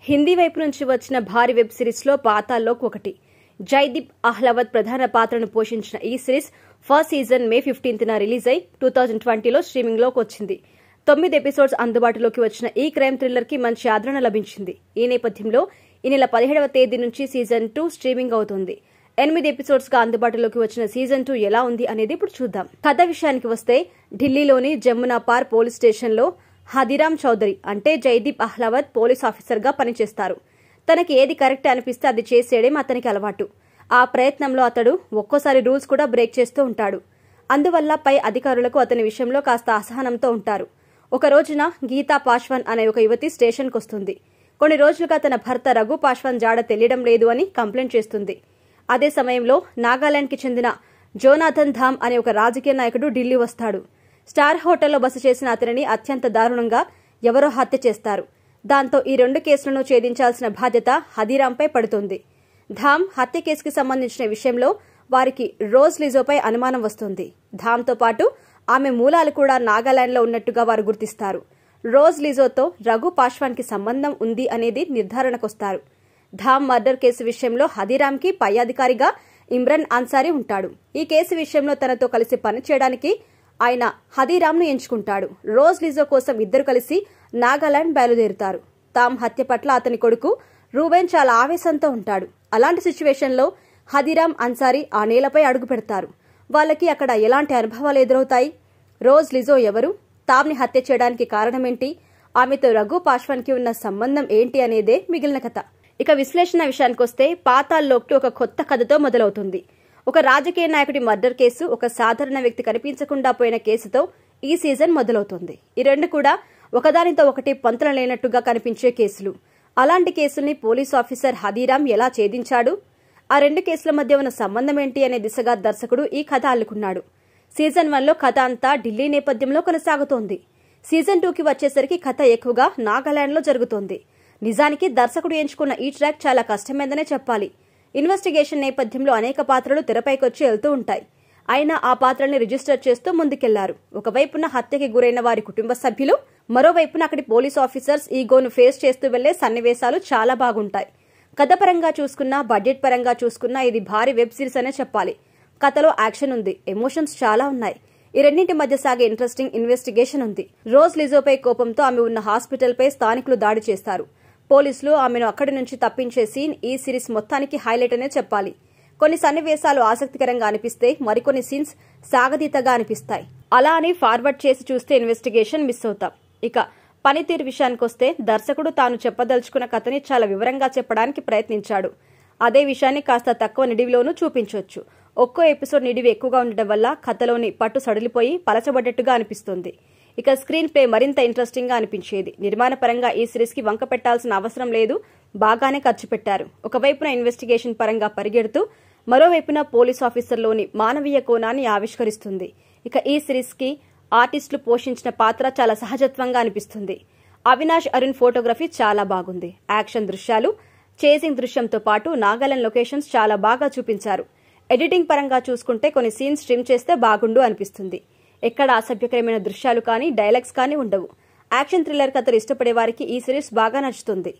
హిందీ వైపు నుంచి వచ్చిన భారీ వెబ్ సిరీస్ లో పాతాల్లోక్ ఒకటి. జైదీప్ అహ్లావత్ ప్రధాన పాత్రను పోషించిన ఈ సిరీస్ ఫస్ట్ సీజన్ మే 15న రిలీజ్ అయి 2020లో స్ట్రీమింగ్ లోకి వచ్చింది. 9 ఎపిసోడ్స్ అందుబాటులోకి వచ్చిన ఈ క్రైమ్ థ్రిల్లర్ కి మంచి ఆదరణ లభించింది. ఈ నేపథ్యంలో ఈ నెల 17వ తేదీ నుంచి సీజన్ 2 స్ట్రీమింగ్ అవుతుంది. 8 ఎపిసోడ్స్ గా అందుబాటులోకి వచ్చిన సీజన్ 2 ఎలా ఉంది అనేది ఇప్పుడు చూద్దాం. కథ విషయానికి వస్తే ఢిల్లీలోని జమునాపార్ పోలీస్ స్టేషన్ లో హదీరామ్ చౌదరి అంటే జైదీప్ అహ్లావత్ పోలీస్ ఆఫీసర్ గా పనిచేస్తారు. తనకి ఏది కరెక్ట్ అనిపిస్తే అది చేసేయడం అతనికి అలవాటు. ఆ ప్రయత్నంలో అతడు ఒక్కోసారి రూల్స్ కూడా బ్రేక్ చేస్తూ ఉంటాడు. అందువల్ల పై అధికారులకు అతని విషయంలో కాస్త అసహనంతో ఉంటారు. ఒక రోజున గీతా పాశ్వాన్ అనే ఒక యువతి స్టేషన్కు వస్తుంది. కొన్ని రోజులుగా తన భర్త రఘు పాశ్వాన్ జాడ తెలియడం లేదు అని కంప్లైంట్ చేస్తుంది. అదే సమయంలో నాగాలాండ్ కి చెందిన జోనాథన్ ధామ్ అనే ఒక రాజకీయ నాయకుడు ఢిల్లీ వస్తాడు. స్టార్ హోటల్లో బస చేసిన అతనిని అత్యంత దారుణంగా ఎవరో హత్య చేస్తారు. దాంతో ఈ 2 కేసులను ఛేదించాల్సిన బాధ్యత హదీరాంపై పడుతుంది. ధామ్ హత్య కేసుకి సంబంధించిన విషయంలో వారికి రోజ్ లిజోపై అనుమానం వస్తుంది. ధామ్తో పాటు ఆమె మూలాలు కూడా నాగాలాండ్లో ఉన్నట్టుగా వారు గుర్తిస్తారు. రోజ్ లిజోతో రఘు పాశ్వాన్ కి సంబంధం ఉంది అనేది నిర్ధారణకొస్తారు. ధామ్ మర్డర్ కేసు విషయంలో హదీరాంకి పై అధికారిగా ఇమ్రాన్ అన్సారీ ఉంటాడు. ఈ కేసు విషయంలో తనతో కలిసి పనిచేయడానికి ఆయన హదీరాంను ఎంచుకుంటాడు. రోజ్ లిజో కోసం ఇద్దరు కలిసి నాగాలాండ్ బయలుదేరుతారు. ధామ్ హత్య పట్ల అతని కొడుకు రూబెన్ చాలా ఆవేశంతో ఉంటాడు. అలాంటి సిచ్యువేషన్లో హదీరాం అన్సారీ ఆ నేలపై అడుగు పెడతారు. వాళ్ళకి అక్కడ ఎలాంటి అనుభవాలు ఎదురవుతాయి? రోజ్ లిజో ఎవరు? తామ్ని హత్య చేయడానికి కారణమేంటి? ఆమెతో రఘు పాశ్వాన్ కి ఉన్న సంబంధం ఏంటి అనేదే మిగిలిన కథ. ఇక విశ్లేషణ విషయానికొస్తే పాతాల్లోకి ఒక కొత్త కథతో మొదలవుతుంది. ఒక రాజకీయ నాయకుడి మర్డర్ కేసు, ఒక సాధారణ వ్యక్తి కనిపించకుండా పోయిన కేసుతో ఈ సీజన్ మొదలవుతుంది. ఈ 2 కూడా ఒకదానితో ఒకటి పొంతన లేనట్టుగా కనిపించే కేసులు. అలాంటి కేసుల్ని పోలీస్ ఆఫీసర్ హదీరాం ఎలా ఛేదించాడు? ఆ 2 కేసుల మధ్య ఉన్న సంబంధం ఏంటి అనే దిశగా దర్శకుడు ఈ కథ అల్లుకున్నాడు. సీజన్ 1లో కథ అంతా ఢిల్లీ నేపథ్యంలో కొనసాగుతోంది. సీజన్ 2కి వచ్చేసరికి కథ ఎక్కువగా నాగాలాండ్లో జరుగుతోంది. నిజానికి దర్శకుడు ఎంచుకున్న ఈ ట్రాక్ చాలా కష్టమైందనే చెప్పాలి. ఇన్వెస్టిగేషన్ నేపథ్యంలో అనేక పాత్రలు తెరపైకొచ్చి వెళ్తూ ఉంటాయి. అయినా ఆ పాత్రల్ని రిజిస్టర్ చేస్తూ ముందుకెళ్లారు. ఒకవైపున హత్యకి గురైన వారి కుటుంబ సభ్యులు, మరోవైపున అక్కడి పోలీస్ ఆఫీసర్స్ ఈగోను ఫేస్ చేస్తూ వెళ్లే సన్నివేశాలు చాలా బాగుంటాయి. కథ పరంగా చూసుకున్నా, బడ్జెట్ పరంగా చూసుకున్నా ఇది భారీ వెబ్ సిరీస్ అనే చెప్పాలి. కథలో యాక్షన్ ఉంది, ఎమోషన్స్ చాలా ఉన్నాయి. ఈ రెండింటి మధ్య సాగే ఇంట్రెస్టింగ్ ఇన్వెస్టిగేషన్ ఉంది. రోజ్ లిజోపై కోపంతో ఆమె ఉన్న హాస్పిటల్పై స్థానికులు దాడి చేస్తారు. పోలీసులు ఆమెను అక్కడి నుంచి తప్పించే సీన్ ఈ సిరీస్ మొత్తానికి హైలైట్ అనే చెప్పాలి. కొన్ని సన్నివేశాలు ఆసక్తికరంగా అనిపిస్తే మరికొన్ని సీన్స్ సాగతీతగా అనిపిస్తాయి. అలా అని ఫార్వర్డ్ చేసి చూస్తే ఇన్వెస్టిగేషన్ మిస్ అవుతాం. ఇక పనితీరు విషయానికొస్తే దర్శకుడు తాను చెప్పదలుచుకున్న కథని చాలా వివరంగా చెప్పడానికి ప్రయత్నించాడు. అదే విషయాన్ని కాస్త తక్కువ నిడివిలోనూ చూపించవచ్చు. ఒక్కో ఎపిసోడ్ నిడివి ఎక్కువగా ఉండడం వల్ల కథలోని పట్టు సడలిపోయి పలచబడ్డట్టుగా అనిపిస్తుంది. ఇక స్క్రీన్ ప్లే మరింత ఇంట్రెస్టింగ్ గా అనిపించేది. నిర్మాణ పరంగా ఈ సిరీస్ కి వంక పెట్టాల్సిన అవసరం లేదు, బాగానే ఖర్చు పెట్టారు. ఒకవైపున ఇన్వెస్టిగేషన్ పరంగా పరిగెడుతూ మరోవైపున పోలీస్ ఆఫీసర్లోని మానవీయ కోణాన్ని ఆవిష్కరిస్తుంది. ఇక ఈ సిరీస్ కి ఆర్టిస్టులు పోషించిన పాత్ర చాలా సహజత్వంగా అనిపిస్తుంది. అవినాష్ అరుణ్ ఫోటోగ్రఫీ చాలా బాగుంది. యాక్షన్ దృశ్యాలు, చేసింగ్ దృశ్యంతో పాటు నాగాలాండ్ లొకేషన్స్ చాలా బాగా చూపించారు. ఎడిటింగ్ పరంగా చూసుకుంటే కొన్ని సీన్స్ స్ట్రిమ్ చేస్తే బాగుండు అనిపిస్తుంది. ఎక్కడ అసభ్యకరమైన దృశ్యాలు కానీ, డైలాగ్స్ కానీ ఉండవు. యాక్షన్ థ్రిల్లర్ కథలు ఇష్టపడే వారికి ఈ సిరీస్ బాగా నచ్చుతుంది.